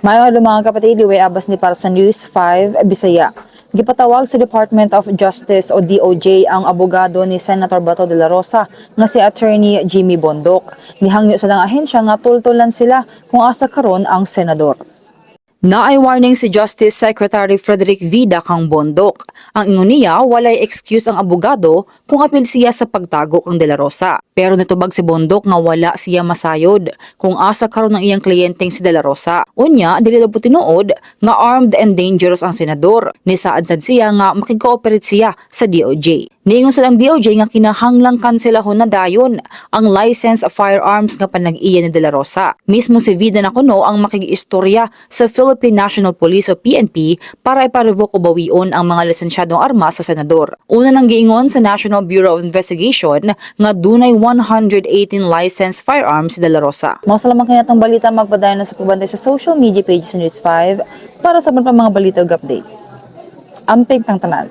Mayong mga kapatid, liway abas ni para sa News 5 Bisaya. Gipatawag sa Department of Justice o DOJ ang abogado ni Senator Bato de la Rosa nga si Attorney Jimmy Bondok. Nihangyo sa lang ahensya nga tultulan sila kung asa karon ang senador. Naay warning si Justice Secretary Frederick V. Dacang Bondok. Ang ingon niya, walay excuse ang abogado kung apil siya sa pagtago kang De La Rosa. Pero nitubag si Bondok nga wala siya masayod kung asa karon ng iyang kliyenteng si De La Rosa. Unya, dili labo tinuod nga armed and dangerous ang senador. Nisaad-sad siya nga makikooperate siya sa DOJ. Niingon sa DOJ nga kinahanglang kanselahon na dayon ang license of firearms nga panag-iya ni De La Rosa. Mismo si Vida Nacono ang makigistorya sa Philippine National Police o PNP para iparevoke o bawion ang mga lisensyadong armas sa senador. Una nang giingon sa National Bureau of Investigation nga dunay 118 licensed firearms si De La Rosa. Mga salamat kinatong balita, magpadayon na sa pagbantay sa social media pages sa News 5 para sa mga balita ug update. Amping tang tanan.